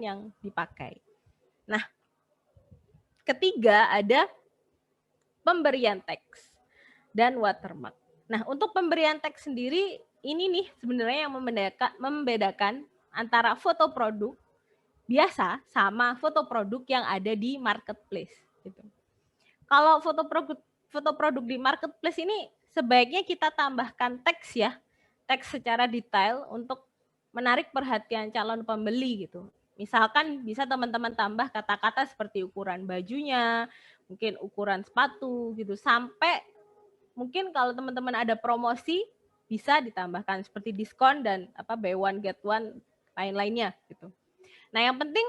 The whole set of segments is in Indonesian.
yang dipakai. Nah, ketiga ada pemberian teks dan watermark. Nah, untuk pemberian teks sendiri ini nih sebenarnya yang membedakan antara foto produk biasa sama foto produk yang ada di marketplace gitu. Kalau foto produk di marketplace ini sebaiknya kita tambahkan teks ya, teks secara detail untuk menarik perhatian calon pembeli gitu. Misalkan bisa teman-teman tambah kata-kata seperti ukuran bajunya, mungkin ukuran sepatu gitu, sampai mungkin kalau teman-teman ada promosi bisa ditambahkan seperti diskon dan buy one get one lain-lainnya gitu. Nah, yang penting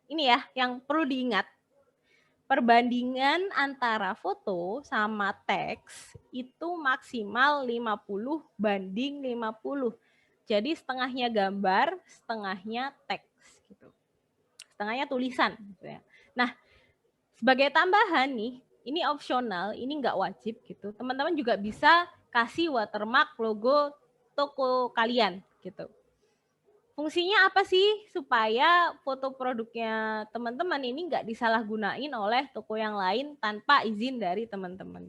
ini ya, yang perlu diingat, perbandingan antara foto sama teks itu maksimal 50:50. Jadi setengahnya gambar, setengahnya teks gitu. Setengahnya tulisan gitu ya. Nah, sebagai tambahan nih, ini opsional, ini nggak wajib gitu. Teman-teman juga bisa kasih watermark logo toko kalian gitu. Fungsinya apa sih? Supaya foto produknya teman-teman ini nggak disalahgunain oleh toko yang lain tanpa izin dari teman-teman.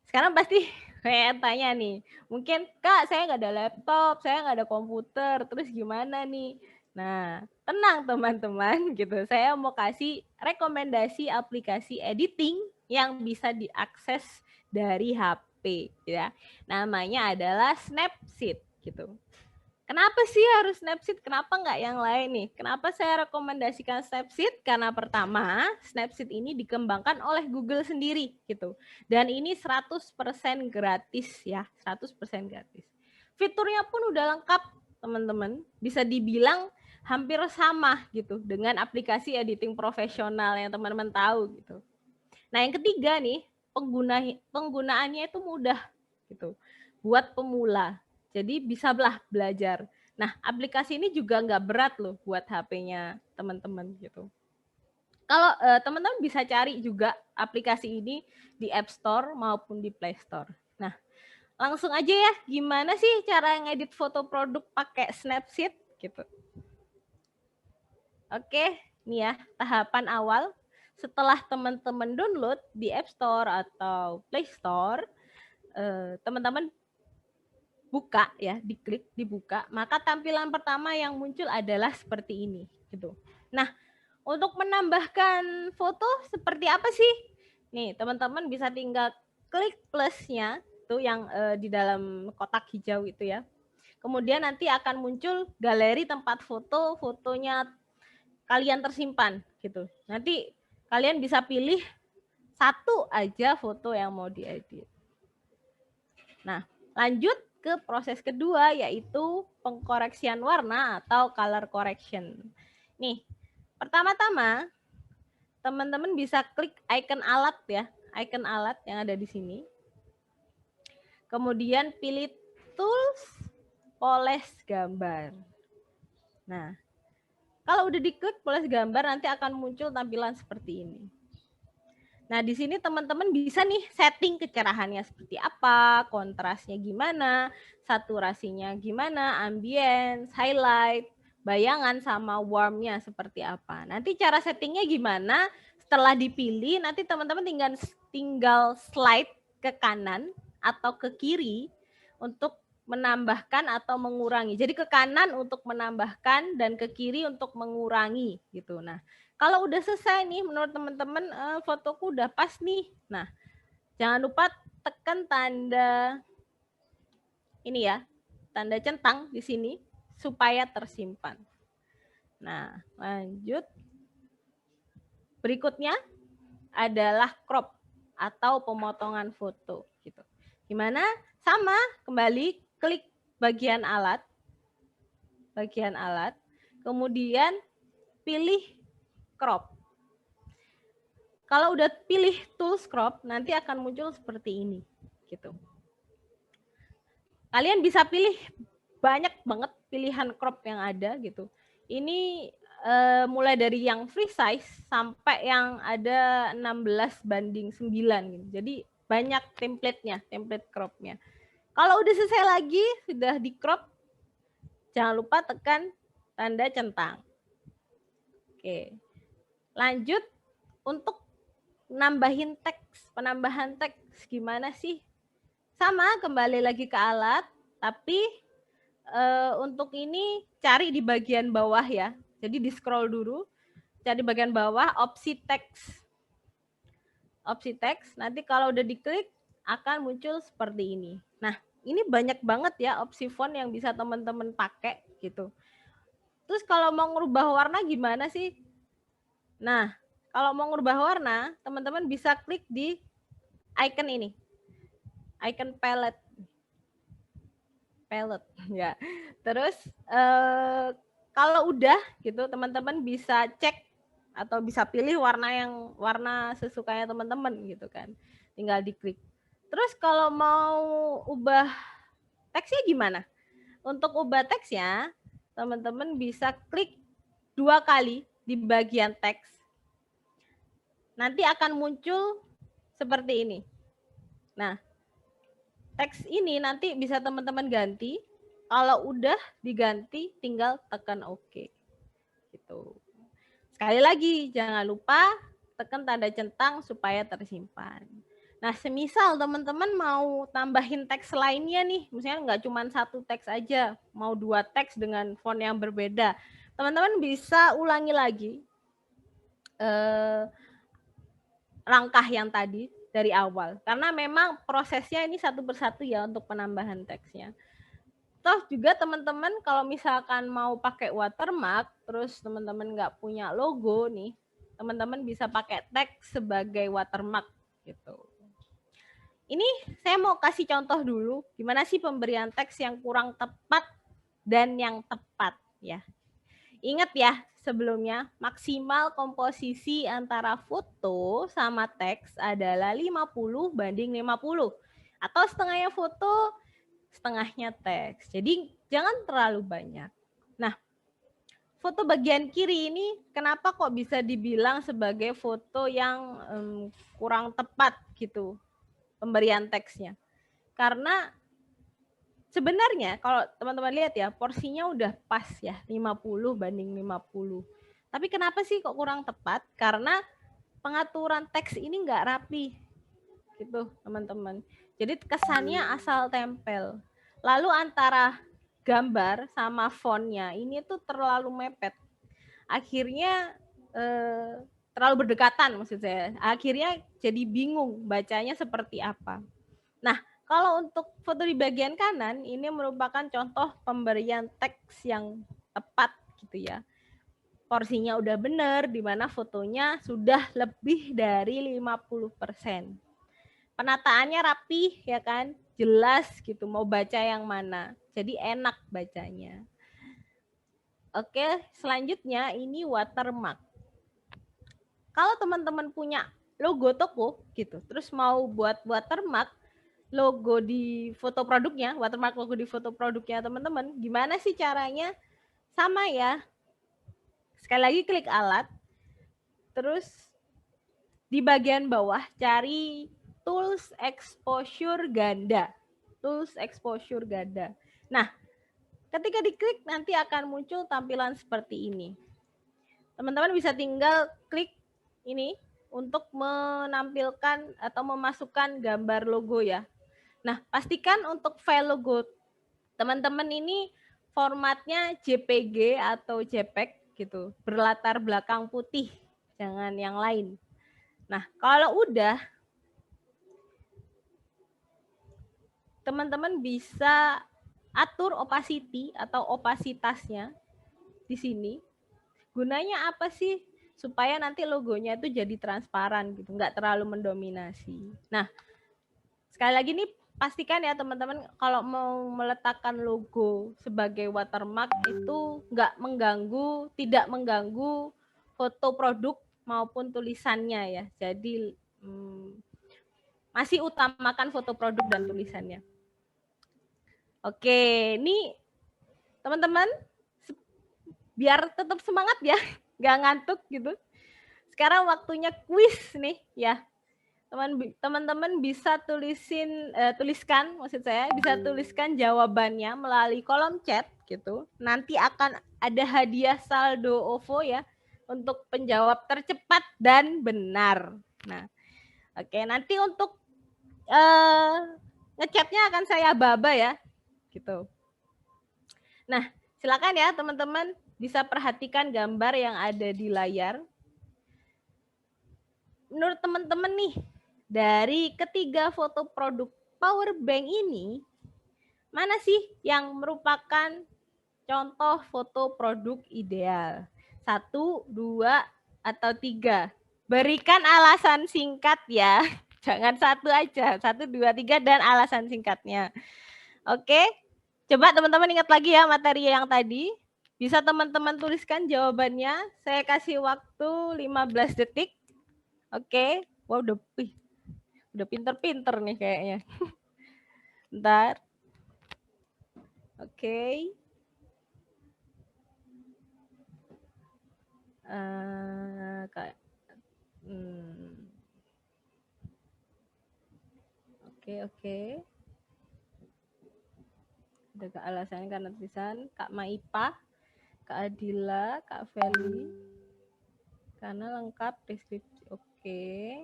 Sekarang pasti kayak tanya nih, mungkin Kak saya nggak ada laptop, saya nggak ada komputer, terus gimana nih? Nah, tenang teman-teman gitu. Saya mau kasih rekomendasi aplikasi editing yang bisa diakses dari HP ya. Namanya adalah Snapseed gitu. Kenapa sih harus Snapseed? Kenapa nggak yang lain nih? Kenapa saya rekomendasikan Snapseed? Karena pertama, Snapseed ini dikembangkan oleh Google sendiri gitu. Dan ini 100% gratis ya, 100% gratis. Fiturnya pun udah lengkap, teman-teman. Bisa dibilang hampir sama gitu dengan aplikasi editing profesional yang teman-teman tahu gitu. Nah, yang ketiga nih, penggunaannya itu mudah gitu. Buat pemula. Jadi bisa belajar. Nah, aplikasi ini juga nggak berat loh buat HP-nya teman-teman gitu. Kalau teman-teman bisa cari juga aplikasi ini di App Store maupun di Play Store. Nah, langsung aja ya, gimana sih cara ngedit foto produk pakai Snapseed gitu. Oke, nih ya tahapan awal. Setelah teman-teman download di App Store atau Play Store, teman-teman buka ya, diklik, dibuka, maka tampilan pertama yang muncul adalah seperti ini gitu. Nah, untuk menambahkan foto seperti apa sih? Nih, teman-teman bisa tinggal klik plusnya tuh yang di dalam kotak hijau itu ya. Kemudian nanti akan muncul galeri tempat fotonya kalian tersimpan gitu. Nanti kalian bisa pilih satu aja foto yang mau diedit. Nah, lanjut ke proses kedua yaitu pengkoreksian warna atau color correction. Nih, pertama-tama teman-teman bisa klik icon alat ya, icon alat yang ada di sini. Kemudian pilih tools, poles gambar. Nah, kalau udah diklik poles gambar nanti akan muncul tampilan seperti ini. Nah, di sini teman-teman bisa nih setting kecerahannya seperti apa, kontrasnya gimana, saturasinya gimana, ambience, highlight, bayangan sama warmnya seperti apa. Nanti cara settingnya gimana? Setelah dipilih, nanti teman-teman tinggal slide ke kanan atau ke kiri untuk menambahkan atau mengurangi. Jadi ke kanan untuk menambahkan dan ke kiri untuk mengurangi gitu. Nah, kalau udah selesai nih menurut teman-teman fotoku udah pas nih. Nah, jangan lupa tekan tanda ini ya, tanda centang di sini supaya tersimpan. Nah, lanjut. Berikutnya adalah crop atau pemotongan foto gitu. Gimana? Sama, kembali klik bagian alat. Kemudian pilih crop. Kalau udah pilih tools crop, nanti akan muncul seperti ini, gitu. Kalian bisa pilih banyak banget pilihan crop yang ada, gitu. Ini mulai dari yang free size sampai yang ada 16:9 gitu. Jadi banyak template cropnya. Kalau udah selesai lagi, sudah di crop, jangan lupa tekan tanda centang. Oke. Lanjut untuk nambahin teks, penambahan teks gimana sih? Sama, kembali lagi ke alat, tapi untuk ini cari di bagian bawah ya. Jadi di scroll dulu, cari bagian bawah opsi teks. Opsi teks, nanti kalau udah diklik akan muncul seperti ini. Nah, ini banyak banget ya opsi font yang bisa teman-teman pakai gitu. Terus kalau mau ngubah warna gimana sih? Nah, kalau mau ngubah warna, teman-teman bisa klik di icon ini. Icon palette. Palette ya. Terus kalau udah gitu teman-teman bisa cek atau bisa pilih warna sesukanya teman-teman gitu kan. Tinggal diklik. Terus kalau mau ubah teksnya gimana? Untuk ubah teksnya, teman-teman bisa klik 2 kali di bagian teks. Nanti akan muncul seperti ini. Nah, teks ini nanti bisa teman-teman ganti. Kalau udah diganti, tinggal tekan OK. Gitu. Sekali lagi, jangan lupa tekan tanda centang supaya tersimpan. Nah, semisal teman-teman mau tambahin teks lainnya nih, misalnya nggak cuma satu teks aja, mau 2 teks dengan font yang berbeda, teman-teman bisa ulangi lagi langkah yang tadi dari awal. Karena memang prosesnya ini satu persatu ya untuk penambahan teksnya. Toh juga teman-teman kalau misalkan mau pakai watermark, terus teman-teman nggak punya logo nih, teman-teman bisa pakai teks sebagai watermark gitu. Ini saya mau kasih contoh dulu, gimana sih pemberian teks yang kurang tepat dan yang tepat ya. Ingat ya, sebelumnya maksimal komposisi antara foto sama teks adalah 50:50. Atau setengahnya foto, setengahnya teks. Jadi jangan terlalu banyak. Nah, foto bagian kiri ini kenapa kok bisa dibilang sebagai foto yang kurang tepat gitu pemberian teksnya? Karena sebenarnya kalau teman-teman lihat ya, porsinya udah pas ya, 50:50. Tapi kenapa sih kok kurang tepat? Karena pengaturan teks ini nggak rapi gitu teman-teman. Jadi kesannya asal tempel. Lalu antara gambar sama fontnya ini tuh terlalu mepet. Akhirnya terlalu berdekatan maksud saya. Akhirnya jadi bingung bacanya seperti apa. Nah, kalau untuk foto di bagian kanan, ini merupakan contoh pemberian teks yang tepat gitu ya. Porsinya udah benar, di mana fotonya sudah lebih dari 50%. Penataannya rapi ya kan, jelas gitu, mau baca yang mana. Jadi enak bacanya. Oke, selanjutnya ini watermark. Kalau teman-teman punya logo toko gitu, terus mau buat watermark, logo di foto produknya, watermark logo di foto produknya teman-teman, gimana sih caranya? Sama ya. Sekali lagi klik alat, terus di bagian bawah cari tools exposure ganda. Tools exposure ganda. Nah, ketika diklik nanti akan muncul tampilan seperti ini. Teman-teman bisa tinggal klik ini untuk menampilkan atau memasukkan gambar logo ya. Nah, pastikan untuk file logo teman-teman ini formatnya JPG atau JPEG gitu, berlatar belakang putih, jangan yang lain. Nah, kalau udah, teman-teman bisa atur opacity atau opasitasnya di sini. Gunanya apa sih? Supaya nanti logonya itu jadi transparan gitu, nggak terlalu mendominasi. Nah, sekali lagi nih pastikan ya teman-teman kalau mau meletakkan logo sebagai watermark itu tidak mengganggu foto produk maupun tulisannya ya. Jadi masih utamakan foto produk dan tulisannya. Oke, ini teman-teman biar tetap semangat ya, nggak ngantuk gitu. Sekarang waktunya kuis nih ya. Teman-teman bisa tuliskan jawabannya melalui kolom chat gitu. Nanti akan ada hadiah saldo OVO ya untuk penjawab tercepat dan benar. Nah, oke, nanti untuk ngechatnya akan saya baba ya, gitu. Nah, silakan ya teman-teman bisa perhatikan gambar yang ada di layar. Menurut teman-teman nih, dari ketiga foto produk power bank ini, mana sih yang merupakan contoh foto produk ideal? 1, 2, atau 3? Berikan alasan singkat ya. Jangan satu aja. 1, 2, 3 dan alasan singkatnya. Oke, coba teman-teman ingat lagi ya materi yang tadi. Bisa teman-teman tuliskan jawabannya. Saya kasih waktu 15 detik. Oke, wah udah pinter-pinter nih kayaknya. Bentar. Oke. Oke. Ada Kak alasannya karena tulisan Kak Maipa, Kak Adila, Kak Feli. Karena lengkap deskripsi. Oke.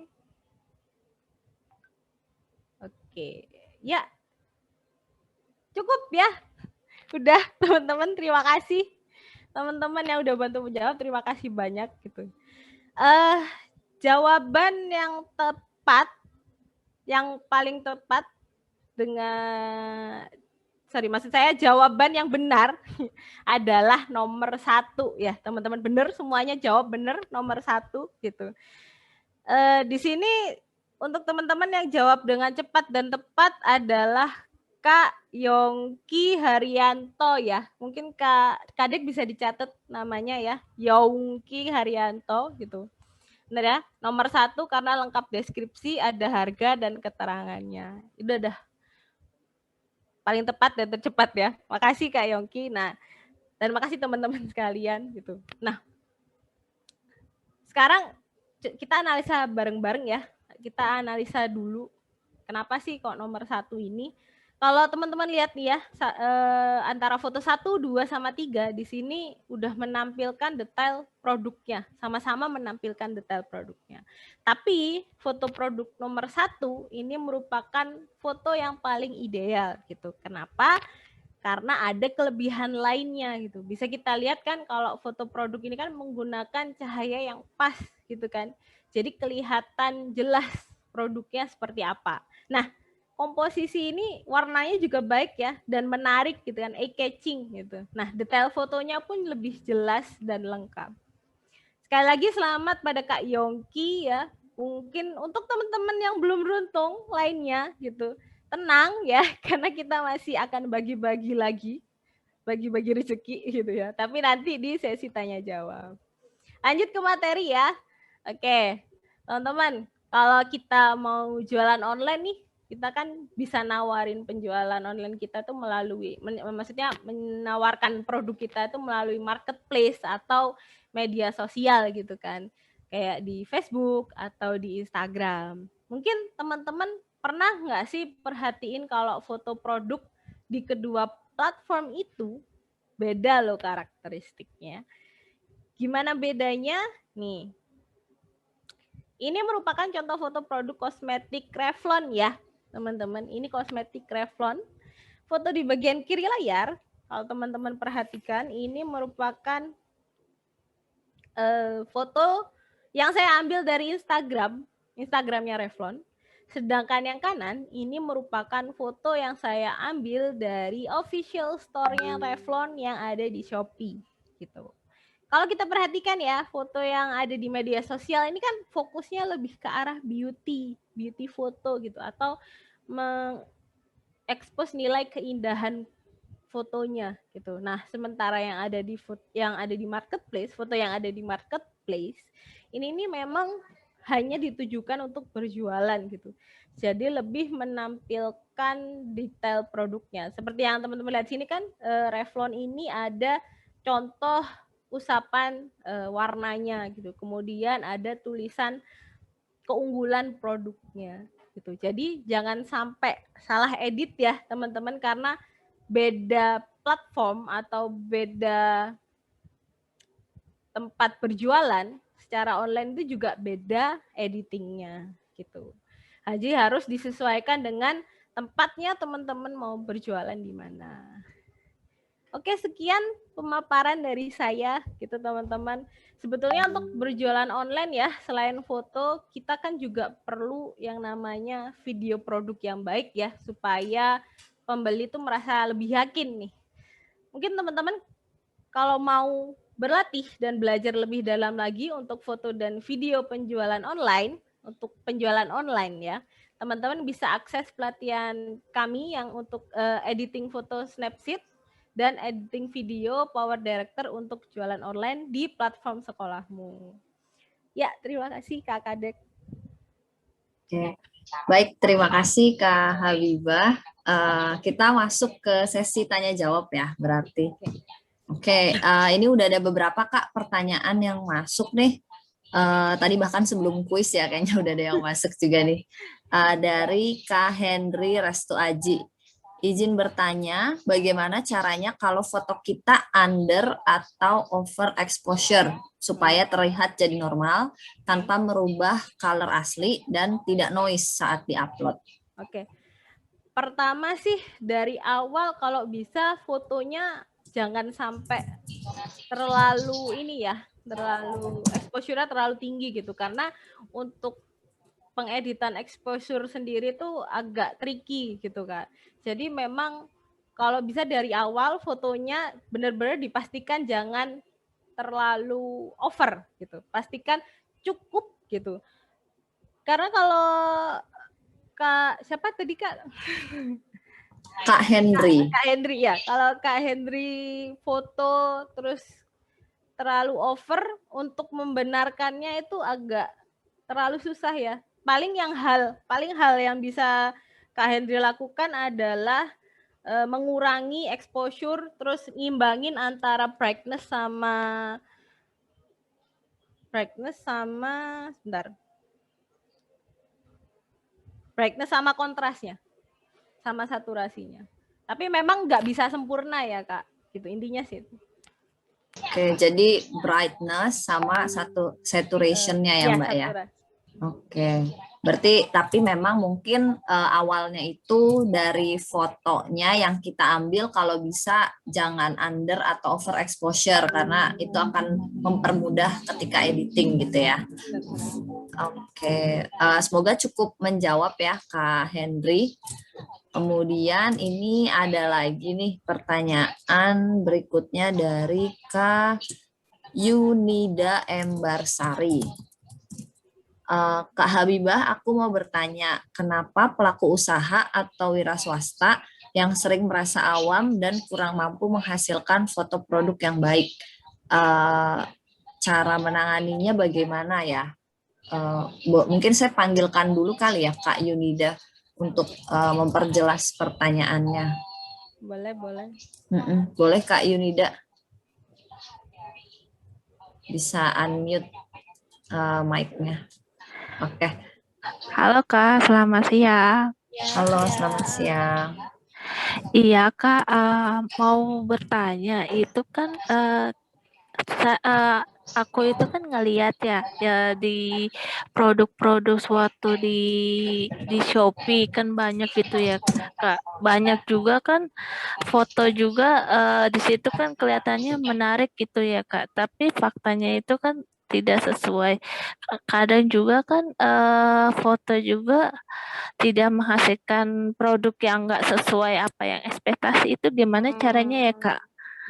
Ya. Cukup ya. Udah, teman-teman, terima kasih. Teman-teman yang udah bantu menjawab, terima kasih banyak gitu. Jawaban yang tepat, yang paling tepat maksud saya jawaban yang benar adalah nomor 1 ya, teman-teman. Benar semuanya, jawab benar nomor 1 gitu. Di sini untuk teman-teman yang jawab dengan cepat dan tepat adalah Kak Yongki Haryanto ya. Mungkin Kak Kadek bisa dicatat namanya ya, Yongki Haryanto gitu. Benar ya, nomor 1 karena lengkap deskripsi, ada harga dan keterangannya. Itu udah paling tepat dan tercepat ya. Makasih Kak Yongki. Nah, dan makasih teman-teman sekalian gitu. Nah, sekarang kita analisa bareng-bareng ya. Kita analisa dulu kenapa sih kok nomor 1 ini. Kalau teman-teman lihat nih ya, antara foto 1, 2, sama 3 di sini udah menampilkan detail produknya, sama-sama menampilkan detail produknya. Tapi foto produk nomor 1 ini merupakan foto yang paling ideal gitu. Kenapa? Karena ada kelebihan lainnya gitu. Bisa kita lihat kan kalau foto produk ini kan menggunakan cahaya yang pas gitu kan. Jadi kelihatan jelas produknya seperti apa. Nah, komposisi ini warnanya juga baik ya dan menarik gitu kan, eye-catching gitu. Nah, detail fotonya pun lebih jelas dan lengkap. Sekali lagi selamat pada Kak Yongki ya. Mungkin untuk teman-teman yang belum beruntung lainnya gitu, tenang ya karena kita masih akan bagi-bagi lagi, bagi-bagi rezeki gitu ya. Tapi nanti di sesi tanya jawab. Lanjut ke materi ya. Oke, teman-teman, kalau kita mau jualan online nih, kita kan bisa nawarin penjualan online kita tuh maksudnya menawarkan produk kita itu melalui marketplace atau media sosial gitu kan. Kayak di Facebook atau di Instagram. Mungkin teman-teman pernah nggak sih perhatiin kalau foto produk di kedua platform itu beda loh karakteristiknya. Gimana bedanya? Nih, ini merupakan contoh foto produk kosmetik Revlon ya, teman-teman. Ini kosmetik Revlon. Foto di bagian kiri layar, kalau teman-teman perhatikan, ini merupakan foto yang saya ambil dari Instagramnya Revlon. Sedangkan yang kanan, ini merupakan foto yang saya ambil dari official store-nya Revlon yang ada di Shopee. Gitu. Kalau kita perhatikan ya, foto yang ada di media sosial ini kan fokusnya lebih ke arah beauty foto gitu, atau mengekspos nilai keindahan fotonya gitu. Nah, sementara yang ada di marketplace, foto yang ada di marketplace ini memang hanya ditujukan untuk berjualan gitu. Jadi lebih menampilkan detail produknya. Seperti yang teman-teman lihat sini kan, Revlon ini ada contoh usapan warnanya gitu. Kemudian ada tulisan keunggulan produknya gitu. Jadi jangan sampai salah edit ya teman-teman, karena beda platform atau beda tempat berjualan, secara online itu juga beda editingnya gitu. Jadi harus disesuaikan dengan tempatnya teman-teman mau berjualan di mana. Oke, sekian pemaparan dari saya gitu teman-teman. Sebetulnya untuk berjualan online ya, selain foto, kita kan juga perlu yang namanya video produk yang baik ya, supaya pembeli itu merasa lebih yakin nih. Mungkin teman-teman kalau mau berlatih dan belajar lebih dalam lagi untuk foto dan video penjualan online, untuk penjualan online ya, teman-teman bisa akses pelatihan kami yang untuk editing foto Snapseed dan editing video Power Director untuk jualan online di platform sekolahmu. Ya, terima kasih Kak Kadek. Oke. Baik, terima kasih Kak Habibah. Kita masuk ke sesi tanya jawab ya, berarti. Oke, ini udah ada beberapa Kak pertanyaan yang masuk nih. Tadi bahkan sebelum kuis ya, kayaknya udah ada yang masuk juga nih. Dari Kak Henry Restu Aji. Izin bertanya, bagaimana caranya kalau foto kita under atau over exposure supaya terlihat jadi normal tanpa merubah color asli dan tidak noise saat diupload? Oke. Pertama sih dari awal kalau bisa fotonya jangan sampai terlalu ini ya, terlalu exposure-nya terlalu tinggi gitu, karena untuk pengeditan exposure sendiri tuh agak tricky gitu Kak. Jadi memang kalau bisa dari awal fotonya benar-benar dipastikan jangan terlalu over gitu. Pastikan cukup gitu. Karena kalau Kak siapa tadi Kak? Kak Henry. Kak Henry ya. Kalau Kak Henry foto terus terlalu over, untuk membenarkannya itu agak terlalu susah ya. Paling hal yang bisa Kak Henry lakukan adalah mengurangi exposure, terus ngimbangin antara brightness sama kontrasnya, sama saturasinya. Tapi memang nggak bisa sempurna ya Kak, gitu intinya sih. Oke, jadi brightness sama saturation-nya ya Mbak ya. Oke, berarti tapi memang mungkin awalnya itu dari fotonya yang kita ambil kalau bisa jangan under atau over exposure karena itu akan mempermudah ketika editing gitu ya. Oke, semoga cukup menjawab ya Kak Henry. Kemudian ini ada lagi nih pertanyaan berikutnya dari Kak Yunida Embarsari. Kak Habibah, aku mau bertanya, kenapa pelaku usaha atau wira swasta yang sering merasa awam dan kurang mampu menghasilkan foto produk yang baik? Cara menanganinya bagaimana ya? Mungkin saya panggilkan dulu kali ya Kak Yunida untuk memperjelas pertanyaannya. Boleh. Boleh Kak Yunida. Bisa unmute mic-nya. Oke. Halo Kak, selamat siang. Halo, selamat siang. Iya Kak, mau bertanya, itu kan aku itu kan ngelihat ya di produk-produk suatu di Shopee kan banyak gitu ya Kak. Banyak juga kan foto juga di situ kan kelihatannya menarik gitu ya Kak. Tapi faktanya itu kan tidak sesuai. Kadang juga kan foto juga tidak menghasilkan produk yang nggak sesuai apa yang ekspektasi, itu gimana caranya ya Kak?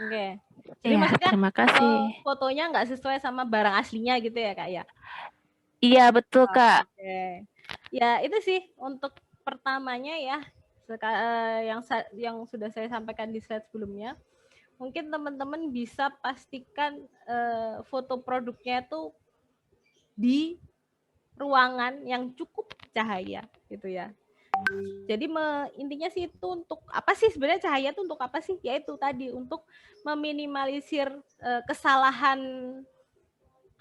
Oke. Jadi Ya, maksudnya terima kasih. fotonya nggak sesuai sama barang aslinya gitu ya Kak ya? Iya betul Kak. Oke. Ya itu sih untuk pertamanya ya, yang sudah saya sampaikan di slide sebelumnya. Mungkin teman-teman bisa pastikan foto produknya itu di ruangan yang cukup cahaya gitu ya. Jadi intinya sih itu untuk apa sih sebenarnya cahaya itu untuk apa sih? Yaitu tadi untuk meminimalisir kesalahan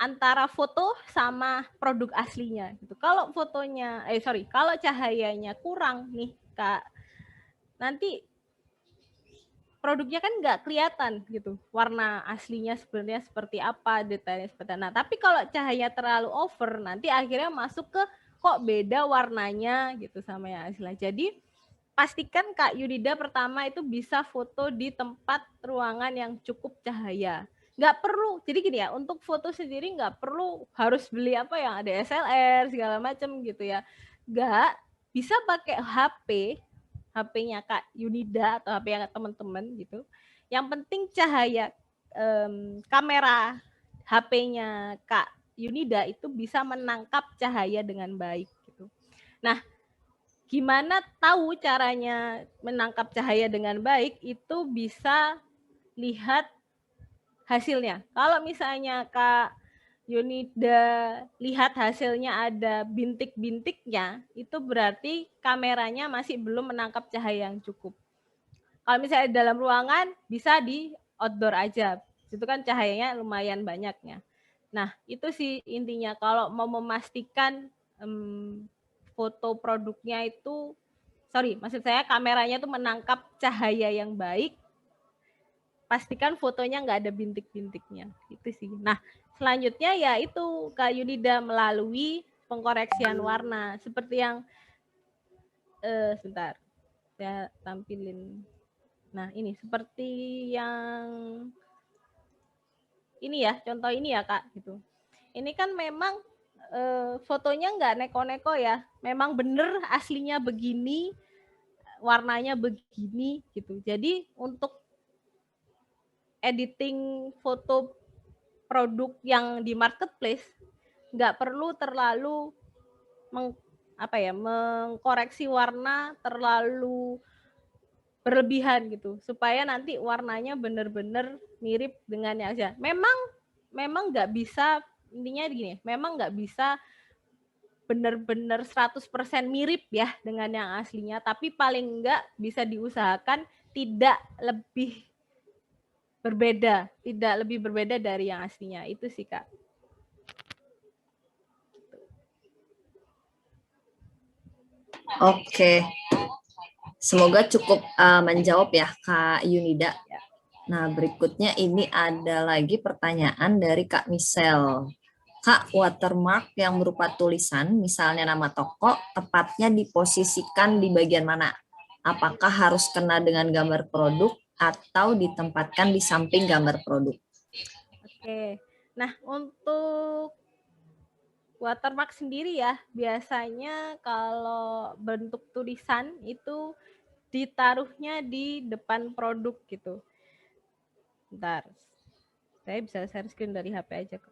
antara foto sama produk aslinya gitu. Kalau kalau cahayanya kurang nih Kak, nanti produknya kan nggak kelihatan gitu, warna aslinya sebenarnya seperti apa, detailnya seperti apa. Nah, tapi kalau cahaya terlalu over, nanti akhirnya masuk ke kok beda warnanya gitu sama yang asli. Jadi pastikan Kak Yunida pertama itu bisa foto di tempat ruangan yang cukup cahaya. Nggak perlu, jadi gini ya, untuk foto sendiri nggak perlu harus beli apa yang ada SLR segala macam gitu ya. Nggak, bisa pakai HP-nya Kak Yunida atau HP yang teman-teman gitu. Yang penting cahaya kamera HP-nya Kak Yunida itu bisa menangkap cahaya dengan baik gitu. Nah, gimana tahu caranya menangkap cahaya dengan baik? Itu bisa lihat hasilnya. Kalau misalnya Kak Yunida lihat hasilnya ada bintik-bintiknya, itu berarti kameranya masih belum menangkap cahaya yang cukup. Kalau misalnya di dalam ruangan, bisa di outdoor aja. Itu kan cahayanya lumayan banyaknya. Nah, itu sih intinya. Kalau mau memastikan foto produknya itu, maksud saya kameranya itu menangkap cahaya yang baik, pastikan fotonya nggak ada bintik-bintiknya. Itu sih. Nah, selanjutnya ya itu Kak Yunida melalui pengkoreksian warna. Seperti yang, sebentar, saya tampilin. Nah, ini seperti yang ini ya, contoh ini ya Kak, gitu. Ini kan memang fotonya nggak neko-neko ya, memang bener aslinya begini, warnanya begini gitu. Jadi untuk editing foto produk yang di marketplace nggak perlu terlalu mengkoreksi warna terlalu berlebihan gitu, supaya nanti warnanya benar-benar mirip dengan yang aja. Memang nggak bisa, intinya gini, memang nggak bisa benar-benar 100% mirip ya dengan yang aslinya, tapi paling enggak bisa diusahakan tidak lebih berbeda dari yang aslinya. Itu sih Kak. Oke. Semoga cukup menjawab ya Kak Yunida. Nah, berikutnya ini ada lagi pertanyaan dari Kak Michelle. Kak, watermark yang berupa tulisan, misalnya nama toko, tepatnya diposisikan di bagian mana? Apakah harus kena dengan gambar produk atau ditempatkan di samping gambar produk? Oke, nah untuk watermark sendiri ya, biasanya kalau bentuk tulisan itu ditaruhnya di depan produk gitu. Bentar, saya bisa share screen dari HP aja kok.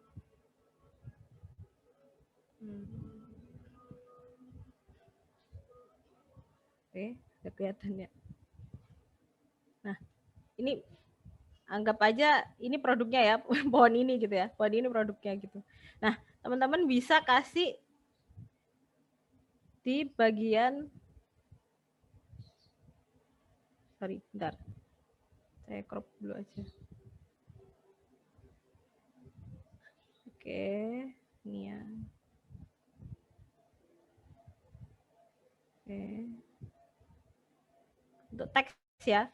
Oke, udah kelihatan ya. Nah, ini anggap aja ini produknya ya, pohon ini gitu ya, pohon ini produknya gitu. Nah, teman-teman bisa kasih di bagian, bentar, saya crop dulu aja. Oke, ini ya. Oke. Untuk teks ya,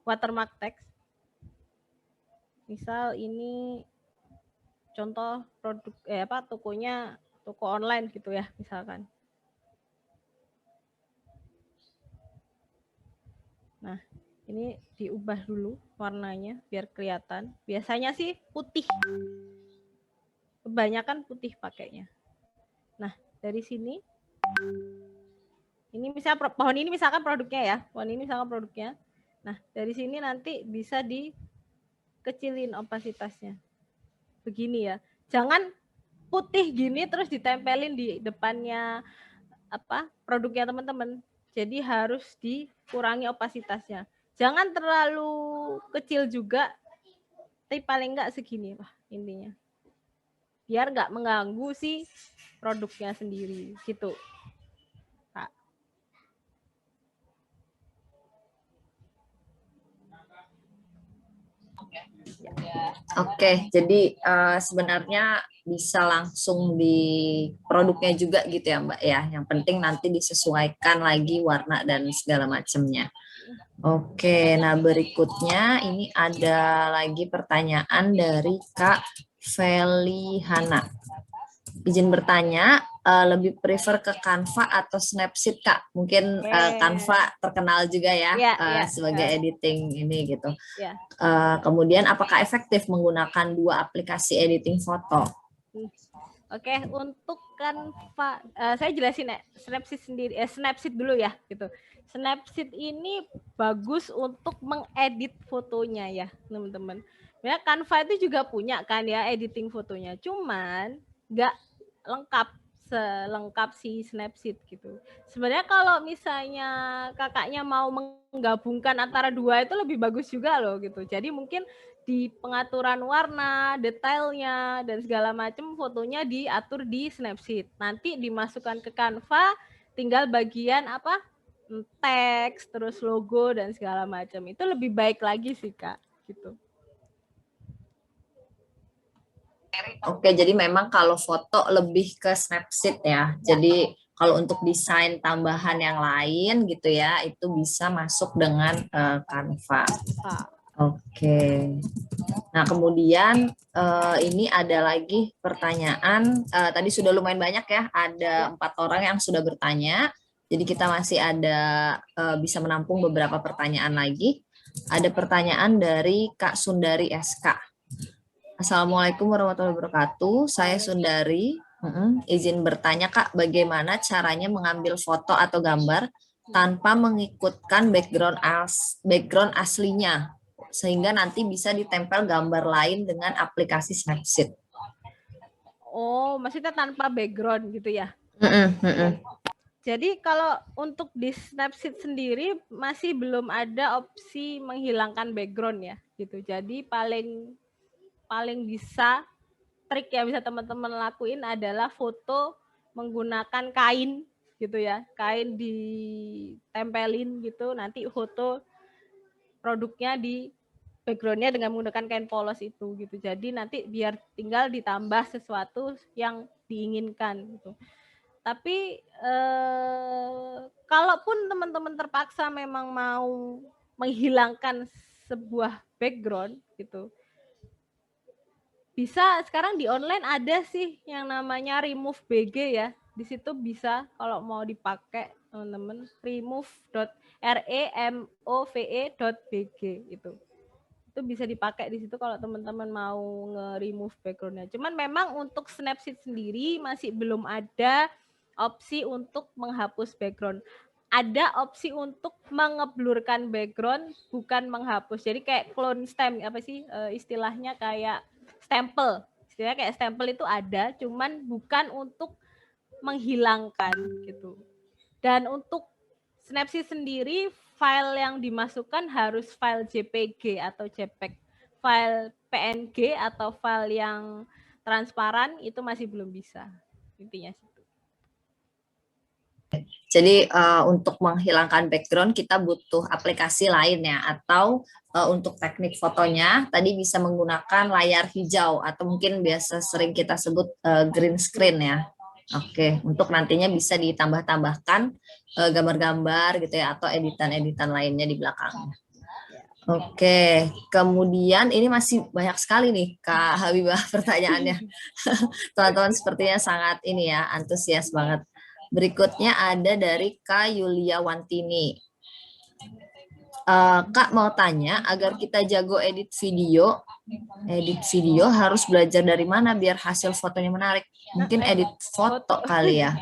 watermark teks. Misal ini contoh produk tokonya, toko online gitu ya misalkan. Nah, ini diubah dulu warnanya biar kelihatan. Biasanya sih putih. Kebanyakan putih pakainya. Nah, dari sini ini misalnya pohon ini misalkan produknya ya. Pohon ini misalkan produknya. Nah, dari sini nanti bisa dikecilin opasitasnya. Begini ya. Jangan putih gini terus ditempelin di depannya produknya teman-teman. Jadi harus dikurangi opasitasnya. Jangan terlalu kecil juga, tapi paling enggak segini lah intinya. Biar enggak mengganggu si produknya sendiri gitu. Kak. Oke, jadi sebenarnya bisa langsung di produknya juga gitu ya Mbak ya. Yang penting nanti disesuaikan lagi warna dan segala macamnya. Oke, nah berikutnya ini ada lagi pertanyaan dari Kak Felihana. Izin bertanya, lebih prefer ke Canva atau Snapseed, Kak? Mungkin Canva terkenal juga ya, sebagai editing ini gitu. Kemudian apakah efektif menggunakan dua aplikasi editing foto? Oke, untuk Canva, saya jelasin ya, Snapseed sendiri, Snapseed dulu ya, gitu. Snapseed ini bagus untuk mengedit fotonya ya, teman-teman. Ya, Canva itu juga punya kan ya editing fotonya, cuman nggak lengkap selengkap si Snapseed gitu. Sebenarnya kalau misalnya kakaknya mau menggabungkan antara dua itu lebih bagus juga loh gitu. Jadi mungkin di pengaturan warna, detailnya, dan segala macam fotonya diatur di Snapseed. Nanti dimasukkan ke Canva, tinggal bagian apa teks, terus logo dan segala macam. Itu lebih baik lagi sih Kak, gitu. Oke, jadi memang kalau foto lebih ke Snapseed ya. Jadi kalau untuk desain tambahan yang lain gitu ya, itu bisa masuk dengan Canva. Oke. Nah, kemudian ini ada lagi pertanyaan. Tadi sudah lumayan banyak ya, ada 4 orang yang sudah bertanya. Jadi kita masih ada bisa menampung beberapa pertanyaan lagi. Ada pertanyaan dari Kak Sundari SK. Assalamualaikum warahmatullahi wabarakatuh. Saya Sundari. Izin bertanya Kak, bagaimana caranya mengambil foto atau gambar tanpa mengikutkan background aslinya, sehingga nanti bisa ditempel gambar lain dengan aplikasi Snapseed. Oh, maksudnya tanpa background gitu ya? Jadi kalau untuk di Snapseed sendiri masih belum ada opsi menghilangkan background ya, gitu. Jadi paling bisa trik yang bisa teman-teman lakuin adalah foto menggunakan kain gitu ya, kain ditempelin gitu, nanti foto produknya di backgroundnya dengan menggunakan kain polos itu gitu. Jadi nanti biar tinggal ditambah sesuatu yang diinginkan gitu. Tapi kalaupun teman-teman terpaksa memang mau menghilangkan sebuah background gitu, bisa sekarang di online ada sih yang namanya remove BG ya. Di situ bisa kalau mau dipakai teman-teman remove.remove.bg itu bisa dipakai di situ kalau teman-teman mau nge-remove backgroundnya. Cuman memang untuk Snapseed sendiri masih belum ada opsi untuk menghapus background. Ada opsi untuk mengeblurkan background, bukan menghapus. Jadi kayak clone stamp, apa sih istilahnya kayak stempel. Istilahnya kayak stempel itu ada, cuman bukan untuk menghilangkan gitu. Dan untuk Snapseed sendiri file yang dimasukkan harus file JPG atau JPEG. File PNG atau file yang transparan itu masih belum bisa. Intinya situ. Jadi untuk menghilangkan background kita butuh aplikasi lain ya, atau untuk teknik fotonya tadi bisa menggunakan layar hijau atau mungkin biasa sering kita sebut green screen ya. Oke, untuk nantinya bisa ditambah-tambahkan gambar-gambar gitu ya, atau editan-editan lainnya di belakangnya. Oke, kemudian ini masih banyak sekali nih Kak Habibah pertanyaannya. Teman-teman sepertinya sangat ini ya, antusias banget. Berikutnya ada dari Kak Yulia Wantini. Kak mau tanya, agar kita jago edit video harus belajar dari mana biar hasil fotonya menarik? Mungkin edit foto kali ya.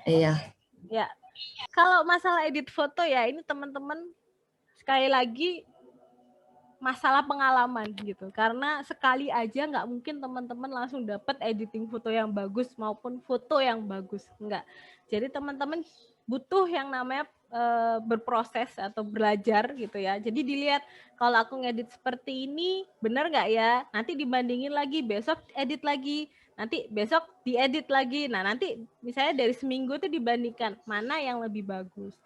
Iya. Ya, kalau masalah edit foto ya ini teman-teman sekali lagi masalah pengalaman gitu, karena sekali aja nggak mungkin teman-teman langsung dapat editing foto yang bagus maupun foto yang bagus, enggak. Jadi teman-teman butuh yang namanya berproses atau belajar gitu ya. Jadi dilihat kalau aku ngedit seperti ini benar nggak ya, nanti dibandingin lagi, besok edit lagi, nanti besok diedit lagi. Nah nanti misalnya dari seminggu itu dibandingkan mana yang lebih bagus.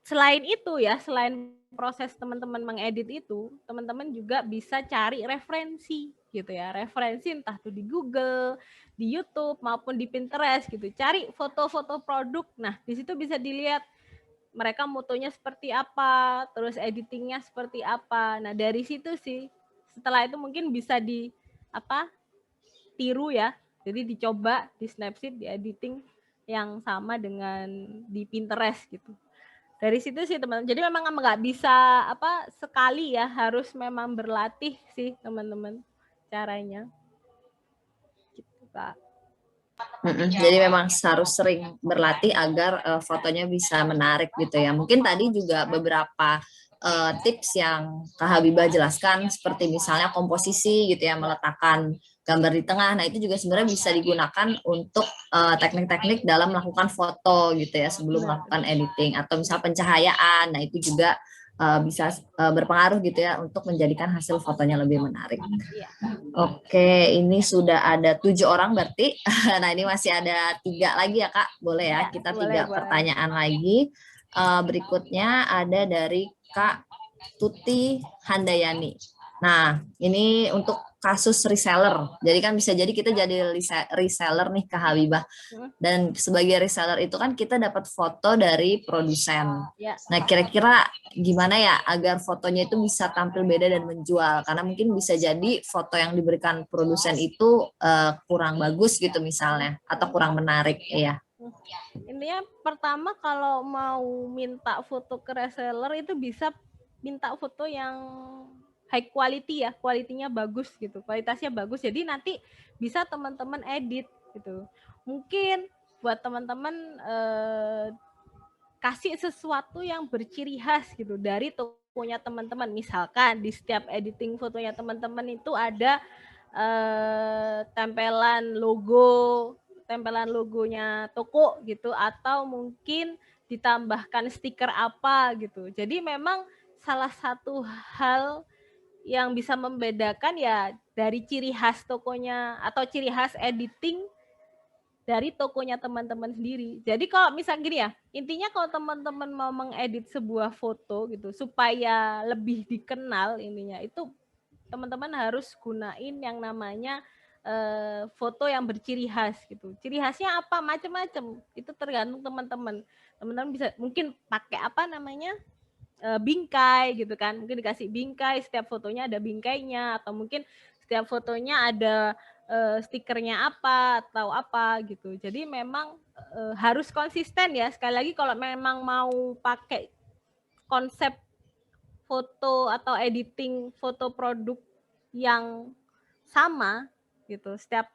Selain itu ya, selain proses teman-teman mengedit itu, teman-teman juga bisa cari referensi gitu ya. Referensi entah tuh di Google, di YouTube maupun di Pinterest gitu. Cari foto-foto produk. Nah, di situ bisa dilihat mereka motonya seperti apa, terus editingnya seperti apa. Nah dari situ sih, setelah itu mungkin bisa tiru ya. Jadi dicoba di Snapseed, di editing yang sama dengan di Pinterest gitu. Dari situ sih teman-teman. Jadi memang nggak bisa sekali ya, harus memang berlatih sih teman-teman caranya. Gitu, Kak. Jadi memang harus sering berlatih agar fotonya bisa menarik gitu ya. Mungkin tadi juga beberapa tips yang Kak Habibah jelaskan seperti misalnya komposisi gitu ya, meletakkan gambar di tengah. Nah, itu juga sebenarnya bisa digunakan untuk teknik-teknik dalam melakukan foto gitu ya sebelum melakukan editing, atau misal pencahayaan. Nah, itu juga bisa berpengaruh gitu ya untuk menjadikan hasil fotonya lebih menarik. Iya. Oke, ini sudah ada 7 orang berarti. Nah, ini masih ada 3 lagi ya Kak. Boleh ya, kita boleh. 3 pertanyaan lagi. Berikutnya ada dari Kak Tuti Handayani. Nah, ini untuk kasus reseller. Jadi kan bisa jadi kita jadi reseller nih Kak Habibah. Dan sebagai reseller itu kan kita dapat foto dari produsen. Nah, kira-kira gimana ya agar fotonya itu bisa tampil beda dan menjual? Karena mungkin bisa jadi foto yang diberikan produsen itu kurang bagus gitu misalnya, atau kurang menarik ya. Intinya pertama kalau mau minta foto ke reseller itu bisa minta foto yang high quality ya, kualitinya bagus gitu, kualitasnya bagus. Jadi nanti bisa teman-teman edit gitu. Mungkin buat teman-teman kasih sesuatu yang berciri khas gitu dari tokonya teman-teman. Misalkan di setiap editing fotonya teman-teman itu ada tempelan logonya toko gitu, atau mungkin ditambahkan stiker apa gitu. Jadi memang salah satu hal yang bisa membedakan ya dari ciri khas tokonya atau ciri khas editing dari tokonya teman-teman sendiri. Jadi kalau misalnya gini ya, intinya kalau teman-teman mau mengedit sebuah foto gitu supaya lebih dikenal, intinya itu teman-teman harus gunain yang namanya foto yang berciri khas gitu. Ciri khasnya apa? Macam-macam. Itu tergantung teman-teman. Teman-teman bisa mungkin pakai bingkai gitu kan. Mungkin dikasih bingkai, setiap fotonya ada bingkainya, atau mungkin setiap fotonya ada stikernya apa atau apa gitu. Jadi memang harus konsisten ya. Sekali lagi kalau memang mau pakai konsep foto atau editing foto produk yang sama gitu, setiap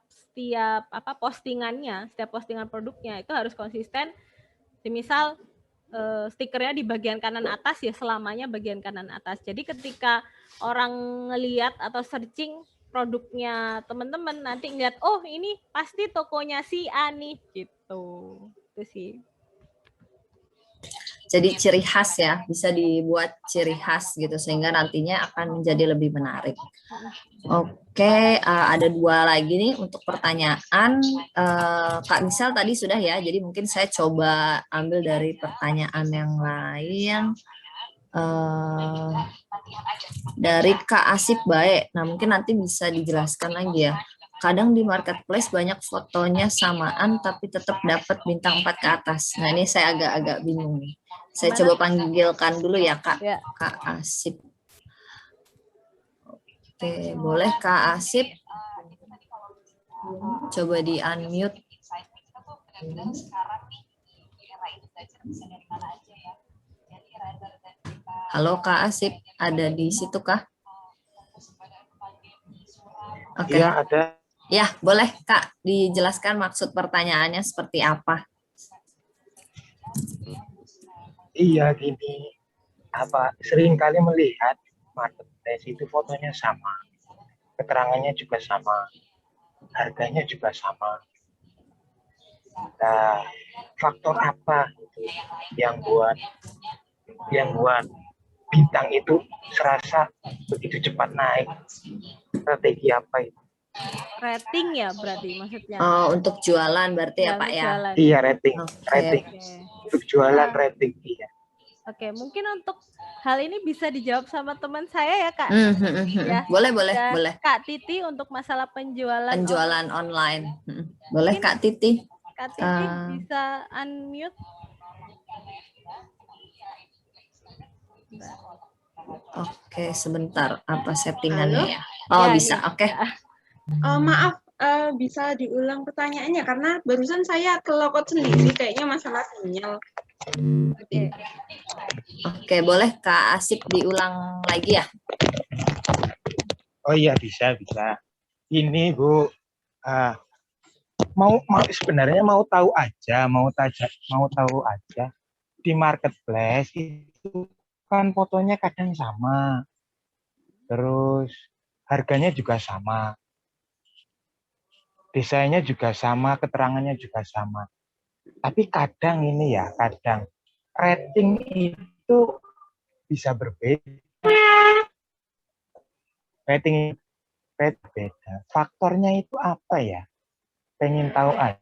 postingannya, setiap postingan produknya itu harus konsisten. Misal stikernya di bagian kanan atas ya selamanya bagian kanan atas. Jadi ketika orang ngelihat atau searching produknya teman-teman nanti ngeliat, oh ini pasti tokonya si A nih gitu. Itu sih. Jadi ciri khas ya, bisa dibuat ciri khas gitu sehingga nantinya akan menjadi lebih menarik. Oke, ada 2 lagi nih untuk pertanyaan. Kak Misal tadi sudah ya, jadi mungkin saya coba ambil dari pertanyaan yang lain. Dari Kak Asip Bae. Nah, mungkin nanti bisa dijelaskan lagi ya. Kadang di marketplace banyak fotonya samaan tapi tetap dapat bintang 4 ke atas. Nah, ini saya agak-agak bingung nih. Saya coba panggilkan dulu ya Kak. Ya. Kak Asip. Oke, boleh Kak Asip? Coba di unmute. Halo Kak Asip, ada di situ kah? Oke. Iya, ada. Ya, boleh Kak dijelaskan maksud pertanyaannya seperti apa? Iya, gini. Sering kali melihat marketplace itu fotonya sama, keterangannya juga sama, harganya juga sama. Nah, faktor apa itu yang buat bintang itu serasa begitu cepat naik? Strategi apa itu? Rating ya berarti maksudnya. Untuk jualan berarti ya Pak ya? Jualan. Iya, rating. Rating. Untuk jualan rating, iya. Oke, mungkin untuk hal ini bisa dijawab sama teman saya ya Kak. Ya. Boleh. Kak Titi untuk masalah penjualan online. Boleh mungkin Kak Titi. Kak Titi bisa unmute. Oke, sebentar. Apa settingannya Halo? ya? Oh, Ya, bisa. nih. Oke. Maaf, bisa diulang pertanyaannya karena barusan saya kelokot sendiri kayaknya masalah sinyal. Oke. Oke, boleh Kak Asip diulang lagi ya? Oh iya, bisa. Ini Bu, mau sebenarnya mau tahu aja di marketplace itu kan fotonya kadang sama, terus harganya juga sama, desainnya juga sama, keterangannya juga sama. Tapi kadang rating itu bisa berbeda. Rating beda. Faktornya itu apa ya? Pengen tahu aja.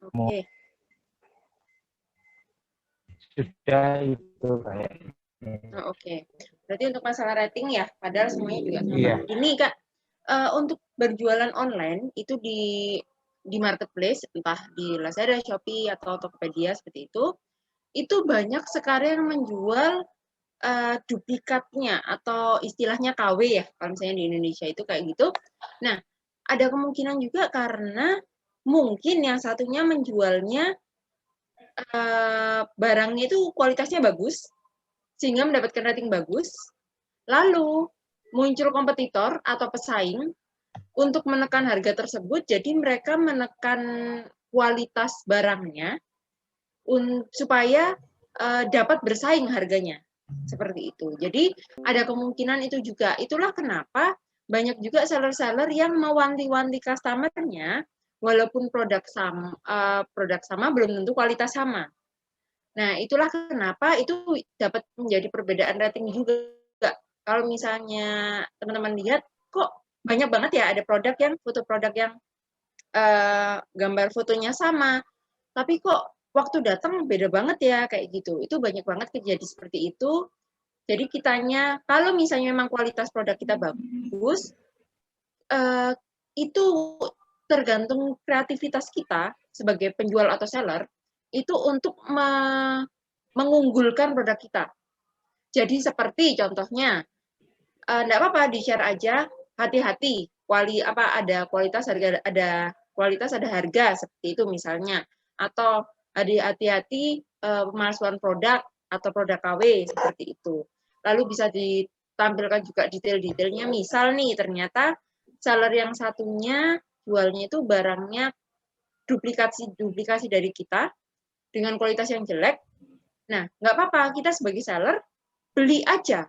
Oke. Sudah itu kayak. Oke. Berarti untuk masalah rating ya, padahal semuanya juga sama. Iya. Ini Kak, untuk berjualan online itu di marketplace, entah di Lazada, Shopee, atau Tokopedia seperti itu banyak sekarang yang menjual duplikatnya atau istilahnya KW ya, kalau misalnya di Indonesia itu kayak gitu. Nah, ada kemungkinan juga karena mungkin yang satunya menjualnya barangnya itu kualitasnya bagus, sehingga mendapatkan rating bagus, lalu muncul kompetitor atau pesaing untuk menekan harga tersebut, jadi mereka menekan kualitas barangnya supaya dapat bersaing harganya. Seperti itu. Jadi ada kemungkinan itu juga. Itulah kenapa banyak juga seller-seller yang mewanti-wanti customer-nya walaupun produk sama belum tentu kualitas sama. Nah, itulah kenapa itu dapat menjadi perbedaan rating juga. Kalau misalnya teman-teman lihat, kok banyak banget ya ada foto produk yang gambar fotonya sama, tapi kok waktu datang beda banget ya, kayak gitu. Itu banyak banget kejadian seperti itu. Jadi kitanya, kalau misalnya memang kualitas produk kita bagus, itu tergantung kreativitas kita sebagai penjual atau seller, itu untuk mengunggulkan produk kita. Jadi seperti contohnya, enggak apa-apa di-share aja, hati-hati, ada kualitas ada harga seperti itu misalnya, atau hati-hati pemalsuan produk atau produk KW seperti itu. Lalu bisa ditampilkan juga detail-detailnya, misal nih ternyata seller yang satunya jualnya itu barangnya duplikasi dari kita dengan kualitas yang jelek. Nah, nggak apa-apa, kita sebagai seller beli aja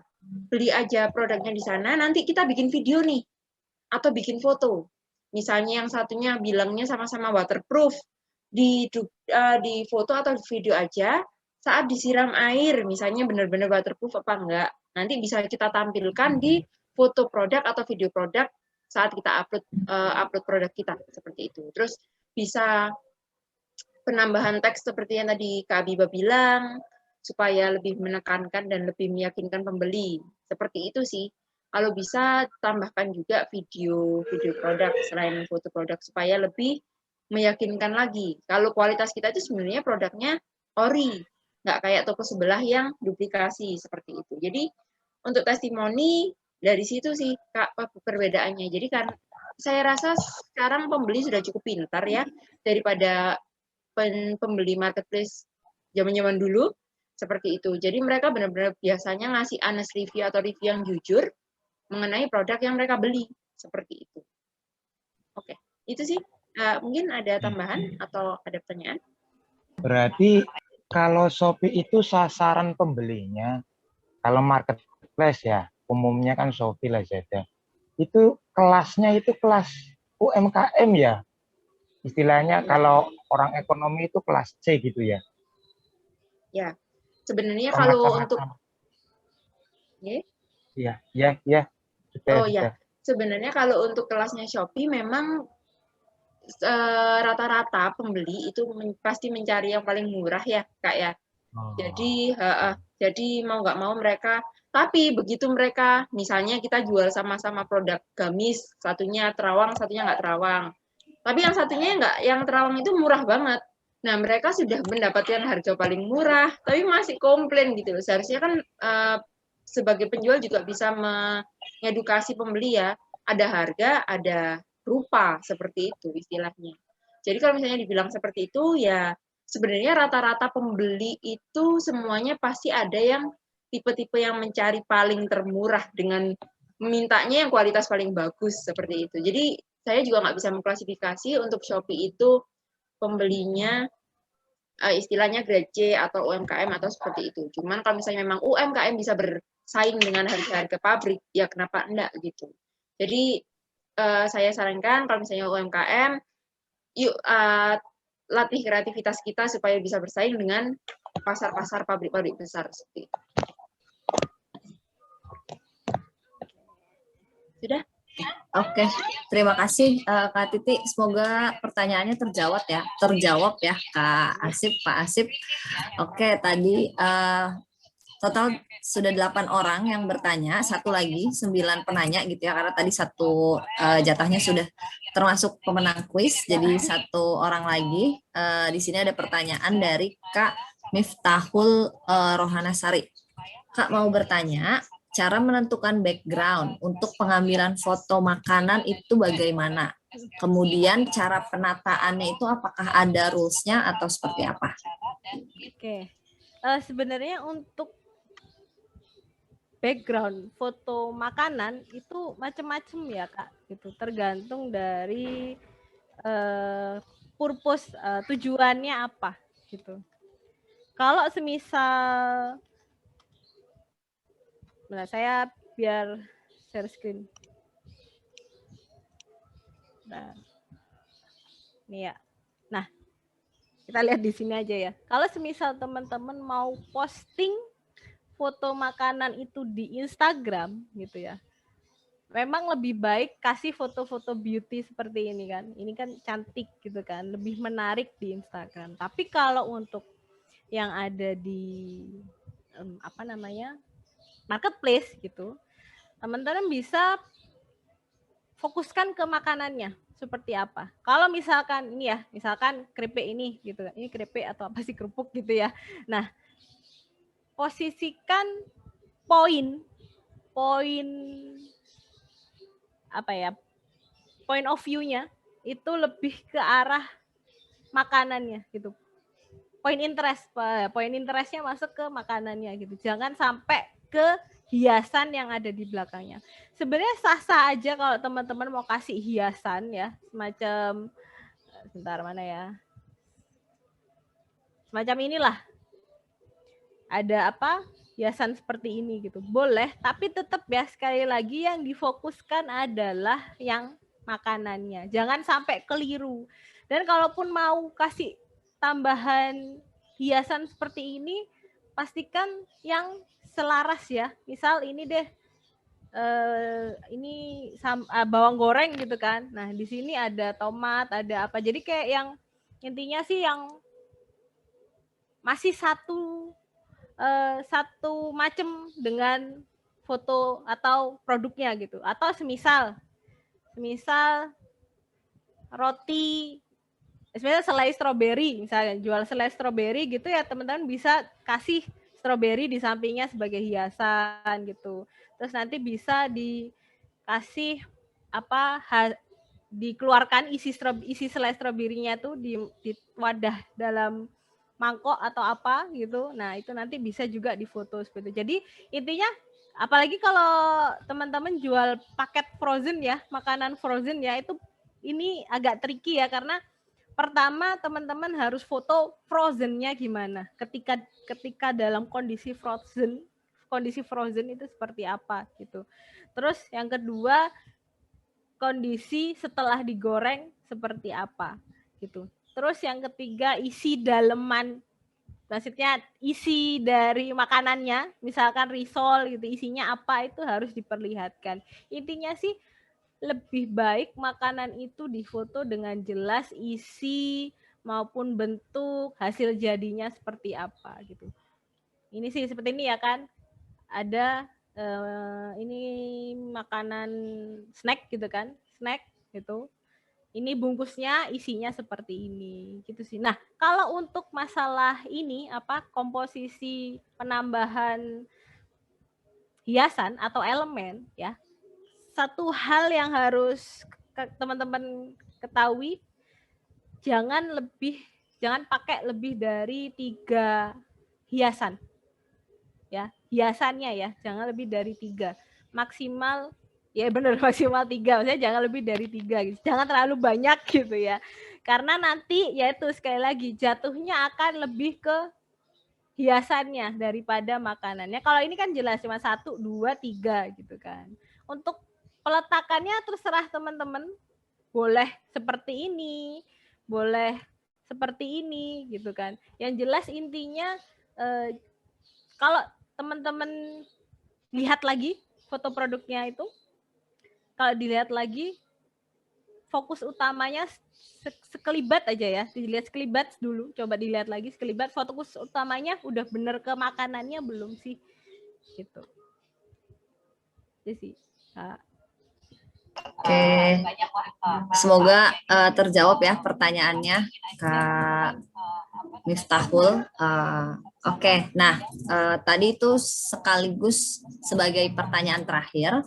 produknya di sana, nanti kita bikin video nih, atau bikin foto. Misalnya yang satunya bilangnya sama-sama waterproof, di foto atau di video aja, saat disiram air, misalnya benar-benar waterproof apa enggak, nanti bisa kita tampilkan di foto produk atau video produk saat kita upload produk kita, seperti itu. Terus bisa penambahan teks seperti yang tadi Kak Abiba bilang, supaya lebih menekankan dan lebih meyakinkan pembeli. Seperti itu sih. Kalau bisa tambahkan juga video produk selain foto produk supaya lebih meyakinkan lagi. Kalau kualitas kita itu sebenarnya produknya ori, nggak kayak toko sebelah yang duplikasi seperti itu. Jadi untuk testimoni dari situ sih Kak perbedaannya. Jadi kan saya rasa sekarang pembeli sudah cukup pintar ya daripada pembeli marketplace zaman-zaman dulu seperti itu. Jadi mereka benar-benar biasanya ngasih honest review atau review yang jujur mengenai produk yang mereka beli seperti itu. Oke, itu sih. Mungkin ada tambahan atau ada pertanyaan? Berarti kalau Shopee itu sasaran pembelinya, kalau marketplace ya, umumnya kan Shopee, Lazada, itu kelasnya itu kelas UMKM ya? Istilahnya kalau orang ekonomi itu kelas C gitu ya? Ya, sebenarnya kalau untuk sebenarnya kalau untuk kelasnya Shopee memang rata-rata pembeli itu pasti mencari yang paling murah ya Kak ya. Jadi mau nggak mau mereka, tapi begitu mereka misalnya kita jual sama-sama produk gamis, satunya terawang, satunya nggak terawang. Tapi yang satunya yang terawang itu murah banget. Nah, mereka sudah mendapatkan harga paling murah, tapi masih komplain gitu loh. Seharusnya kan sebagai penjual juga bisa mengedukasi pembeli ya. Ada harga, ada rupa, seperti itu istilahnya. Jadi kalau misalnya dibilang seperti itu, ya sebenarnya rata-rata pembeli itu semuanya pasti ada yang tipe-tipe yang mencari paling termurah dengan memintanya yang kualitas paling bagus, seperti itu. Jadi saya juga nggak bisa mengklasifikasi untuk Shopee itu pembelinya istilahnya grade C atau UMKM atau seperti itu. Cuman kalau misalnya memang UMKM bisa bersaing dengan harga-harga pabrik, ya kenapa enggak gitu. Jadi saya sarankan kalau misalnya UMKM, yuk latih kreativitas kita supaya bisa bersaing dengan pasar-pasar pabrik-pabrik besar seperti itu. Sudah? Oke, terima kasih Kak Titi. Semoga pertanyaannya terjawab ya Kak Asip, Pak Asip. Oke, tadi total sudah 8 orang yang bertanya, satu lagi 9 penanya gitu ya, karena tadi satu jatahnya sudah termasuk pemenang kuis, jadi satu orang lagi. Di sini ada pertanyaan dari Kak Miftahul Rohanasari. Kak mau bertanya, cara menentukan background untuk pengambilan foto makanan itu bagaimana? Kemudian cara penataannya itu apakah ada rules-nya atau seperti apa? Oke, sebenarnya untuk background foto makanan itu macam-macam ya Kak, gitu. Tergantung dari purpose, tujuannya apa gitu. Kalau semisal, nah saya biar share screen. Nah, ini ya. Nah, kita lihat di sini aja ya. Kalau semisal teman-teman mau posting foto makanan itu di Instagram gitu ya, memang lebih baik kasih foto-foto beauty seperti ini kan. Ini kan cantik gitu kan, lebih menarik di Instagram. Tapi kalau untuk yang ada di marketplace gitu, teman-teman bisa fokuskan ke makanannya seperti apa. Kalau misalkan ini ya, misalkan keripik ini gitu, ini keripik atau apa sih, kerupuk gitu ya. Nah, posisikan poin point of view-nya itu lebih ke arah makanannya gitu. Point interestnya masuk ke makanannya gitu. Jangan sampai ke hiasan yang ada di belakangnya. Sebenarnya sah-sah aja kalau teman-teman mau kasih hiasan ya, semacam semacam inilah. Ada apa? Hiasan seperti ini gitu. Boleh, tapi tetap ya sekali lagi yang difokuskan adalah yang makanannya. Jangan sampai keliru. Dan kalaupun mau kasih tambahan hiasan seperti ini, pastikan yang selaras ya. Misal ini deh, ini bawang goreng gitu kan. Nah, di sini ada tomat, ada apa. Jadi kayak yang intinya sih yang masih satu macam dengan foto atau produknya gitu. Atau semisal roti, misalnya selai stroberi, misalnya jual selai stroberi gitu ya, teman-teman bisa kasih stroberi di sampingnya sebagai hiasan gitu. Terus nanti bisa dikasih dikeluarkan isi selai stroberinya tuh di wadah dalam mangkok atau apa gitu. Nah, itu nanti bisa juga difoto seperti itu. Jadi intinya apalagi kalau teman-teman jual paket frozen ya, makanan frozen ya, itu ini agak tricky ya, karena pertama teman-teman harus foto frozennya gimana. Ketika dalam kondisi frozen itu seperti apa gitu. Terus yang kedua, kondisi setelah digoreng seperti apa gitu. Terus yang ketiga, isi daleman, maksudnya isi dari makanannya, misalkan risol gitu, isinya apa itu harus diperlihatkan. Intinya sih lebih baik makanan itu difoto dengan jelas isi maupun bentuk, hasil jadinya seperti apa gitu. Ini sih seperti ini ya kan, ada ini makanan snack gitu kan, snack gitu. ini bungkusnya isinya seperti ini gitu sih. Nah, kalau untuk masalah ini apa komposisi penambahan hiasan atau elemen ya, satu hal yang harus teman-teman ketahui, jangan pakai lebih dari 3 hiasan ya, hiasannya ya, jangan lebih dari 3, maksimal ya benar maksimal 3, maksudnya jangan lebih dari 3 gitu. Jangan terlalu banyak gitu ya. Karena nanti yaitu sekali lagi jatuhnya akan lebih ke hiasannya daripada makanannya. Kalau ini kan jelas cuma 1, 2, 3 gitu kan. Untuk peletakannya terserah teman-teman. Boleh seperti ini, boleh seperti ini gitu kan. Yang jelas intinya kalau teman-teman lihat lagi foto produknya itu, kalau dilihat lagi fokus utamanya sekelibat aja ya, dilihat sekelibat dulu, coba dilihat lagi sekelibat, fokus utamanya udah bener ke makanannya belum sih gitu. Jadi sih. Oke, semoga terjawab ya pertanyaannya Kak Miftahul. Oke, nah tadi itu sekaligus sebagai pertanyaan terakhir.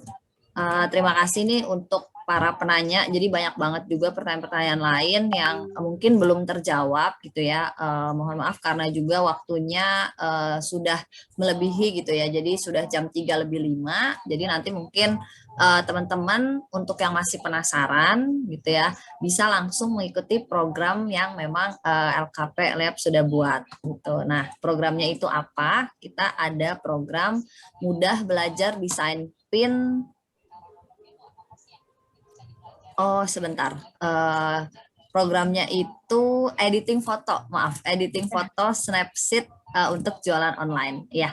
Terima kasih nih untuk para penanya. Jadi banyak banget juga pertanyaan-pertanyaan lain yang mungkin belum terjawab gitu ya. Mohon maaf karena juga waktunya sudah melebihi gitu ya. Jadi sudah jam 3:05. Jadi nanti mungkin teman-teman untuk yang masih penasaran gitu ya, bisa langsung mengikuti program yang memang LKP Lab sudah buat gitu. Nah, programnya itu apa? Kita ada program mudah belajar desain pin. Oh, sebentar. Programnya itu editing foto, editing foto Snapseed untuk jualan online. Ya,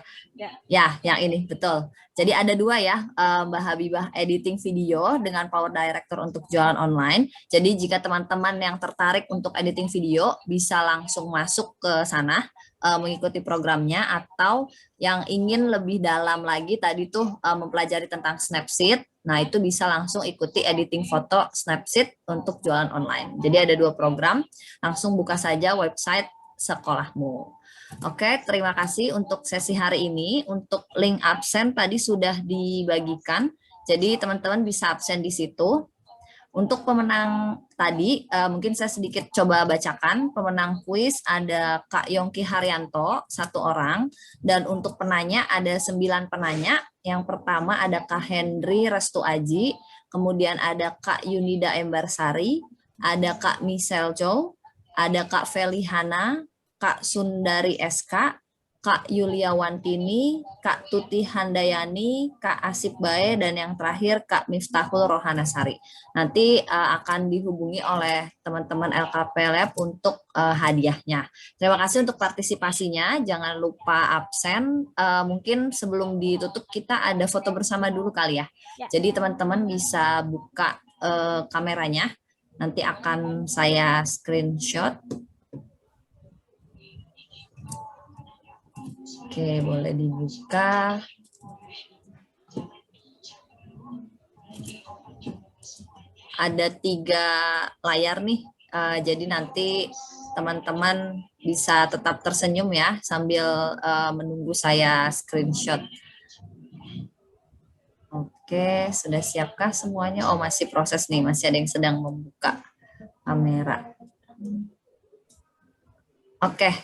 yang ini betul. Jadi ada 2 ya, Mbak Habibah, editing video dengan Power Director untuk jualan online. Jadi jika teman-teman yang tertarik untuk editing video bisa langsung masuk ke sana mengikuti programnya, atau yang ingin lebih dalam lagi tadi tuh mempelajari tentang Snapseed. Nah, itu bisa langsung ikuti editing foto Snapseed untuk jualan online. Jadi ada 2 program, langsung buka saja website sekolahmu. Oke, terima kasih untuk sesi hari ini. Untuk link absen tadi sudah dibagikan, jadi teman-teman bisa absen di situ. Untuk pemenang tadi, mungkin saya sedikit coba bacakan. Pemenang kuis ada Kak Yongki Haryanto, 1 orang. Dan untuk penanya ada 9 penanya. Yang pertama ada Kak Hendri Restu Aji, kemudian ada Kak Yunida Embarsari, ada Kak Michelle Chow, ada Kak Feli Hana, Kak Sundari SK, Kak Yulia Wantini, Kak Tuti Handayani, Kak Asip Bae, dan yang terakhir Kak Miftahul Rohanasari. Nanti akan dihubungi oleh teman-teman LKP Lab untuk hadiahnya. Terima kasih untuk partisipasinya. Jangan lupa absen. Mungkin sebelum ditutup kita ada foto bersama dulu kali ya. Jadi teman-teman bisa buka kameranya. Nanti akan saya screenshot. Oke, boleh dibuka. Ada 3 layar nih, jadi nanti teman-teman bisa tetap tersenyum ya sambil menunggu saya screenshot. Oke, sudah siapkah semuanya? Oh, masih proses nih, masih ada yang sedang membuka kamera. Oke,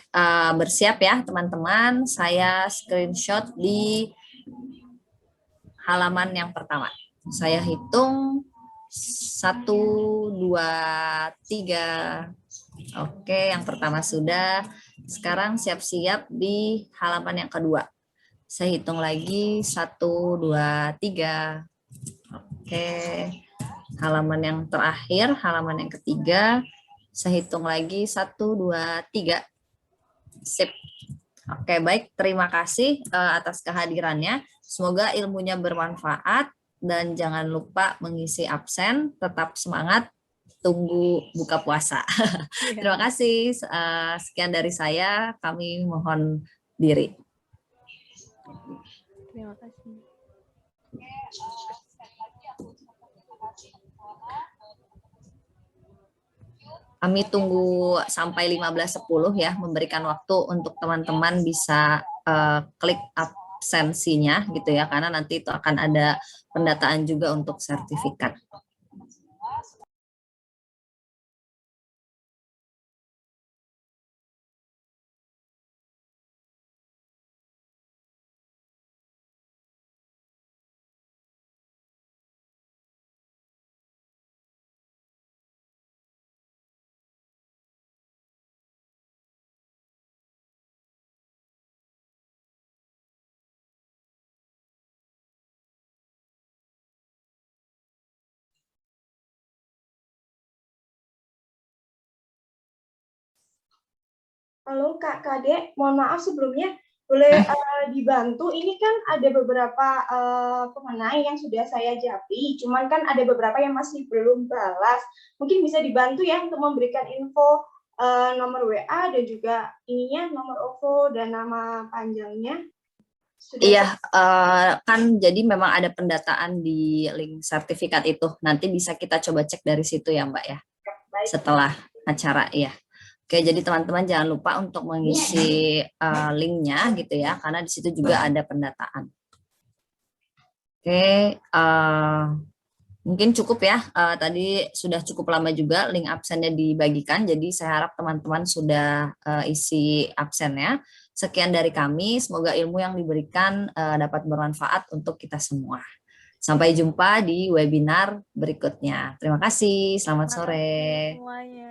bersiap ya teman-teman. Saya screenshot di halaman yang pertama. Saya hitung 1, 2, 3. Oke, yang pertama sudah. Sekarang siap-siap di halaman yang kedua. Saya hitung lagi 1, 2, 3. Oke, halaman yang terakhir, halaman yang ketiga. Saya hitung lagi 1, 2, 3. Sip. Oke, baik. Terima kasih atas kehadirannya. Semoga ilmunya bermanfaat dan jangan lupa mengisi absen. Tetap semangat. Tunggu buka puasa. Terima kasih. Sekian dari saya. Kami mohon diri. Terima kasih. Kami tunggu sampai 15.10 ya, memberikan waktu untuk teman-teman bisa klik absensinya gitu ya, karena nanti itu akan ada pendataan juga untuk sertifikat. Halo Kak Kade, mohon maaf sebelumnya boleh dibantu. Ini kan ada beberapa pemenang yang sudah saya japi, cuman kan ada beberapa yang masih belum balas. Mungkin bisa dibantu ya untuk memberikan info nomor WA dan juga ininya nomor OVO dan nama panjangnya. Iya, kan jadi memang ada pendataan di link sertifikat itu. Nanti bisa kita coba cek dari situ ya Mbak ya, setelah acara ya. Oke, jadi teman-teman jangan lupa untuk mengisi linknya gitu ya, karena di situ juga ada pendataan. Oke, mungkin cukup ya. Tadi sudah cukup lama juga link absennya dibagikan, jadi saya harap teman-teman sudah isi absennya. Sekian dari kami, semoga ilmu yang diberikan dapat bermanfaat untuk kita semua. Sampai jumpa di webinar berikutnya. Terima kasih, selamat sore. Semuanya.